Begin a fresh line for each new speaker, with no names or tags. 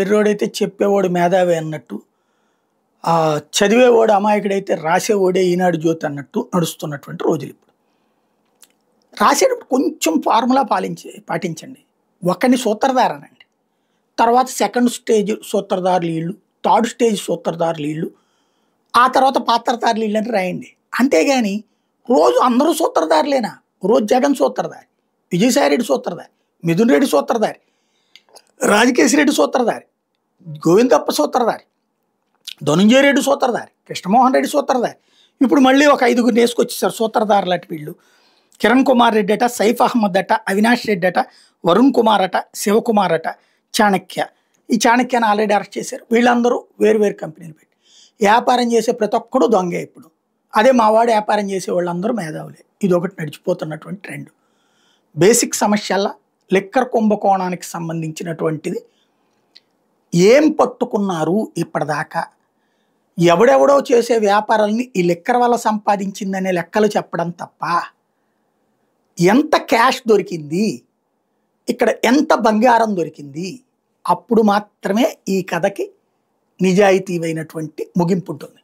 ఎర్రోడైతే చెప్పేవాడు మేధావి అన్నట్టు, చదివేవాడు అమాయకుడైతే రాసేవాడే ఈనాడు జ్యోతి అన్నట్టు నడుస్తున్నటువంటి రోజులు ఇప్పుడు. రాసేటప్పుడు కొంచెం ఫార్ములా పాటించండి. ఒకరిని సూత్రధారనండి, తర్వాత సెకండ్ స్టేజ్ సూత్రధారులు వీళ్ళు, థర్డ్ స్టేజ్ సూత్రధారులు వీళ్ళు, ఆ తర్వాత పాత్రధారులు వీళ్ళు అని రాయండి. అంతేగాని రోజు అందరూ సూత్రధారులేనా? రోజు జగన్ సూత్రధారి, విజయసాయిరెడ్డి సూత్రధారి, మిథున్ రెడ్డి సూత్రధారి, రాజకేశ్వరెడ్డి సూత్రధారి, గోవిందప్ప సూత్రధారి, ధనుంజయ రెడ్డి సూత్రధారి, కృష్ణమోహన్ రెడ్డి సూత్రధారి. ఇప్పుడు మళ్ళీ ఒక 5గురిని వేసుకొచ్చేసారు సూత్రధారులు అటు వీళ్ళు. కిరణ్ కుమార్ రెడ్డి అట, సైఫ్ అహ్మద్ అట, అవినాష్ రెడ్డి అట, వరుణ్ కుమార్ అట, శివకుమార్ అట, చాణక్య. ఈ చాణక్యను ఆల్రెడీ అరెస్ట్ చేశారు. వీళ్ళందరూ వేరు వేరు కంపెనీలు పెట్టి వ్యాపారం చేసే ప్రతి ఒక్కడు దొంగే ఇప్పుడు. అదే మావాడు వ్యాపారం చేసే వాళ్ళందరూ మేధావులే. ఇది ఒకటి నడిచిపోతున్నటువంటి ట్రెండ్. బేసిక్ సమస్యల లిక్కర్ కుంభకోణానికి సంబంధించినటువంటిది ఏం పట్టుకున్నారు ఇప్పటిదాకా? ఎవడెవడో చేసే వ్యాపారాలని ఈ లిక్కర్ వల్ల సంపాదించిందనే లెక్కలు చెప్పడం తప్ప ఎంత క్యాష్ దొరికింది, ఇక్కడ ఎంత బంగారం దొరికింది, అప్పుడు మాత్రమే ఈ కథకి నిజాయితీవైనటువంటి ముగింపు ఉంటుంది.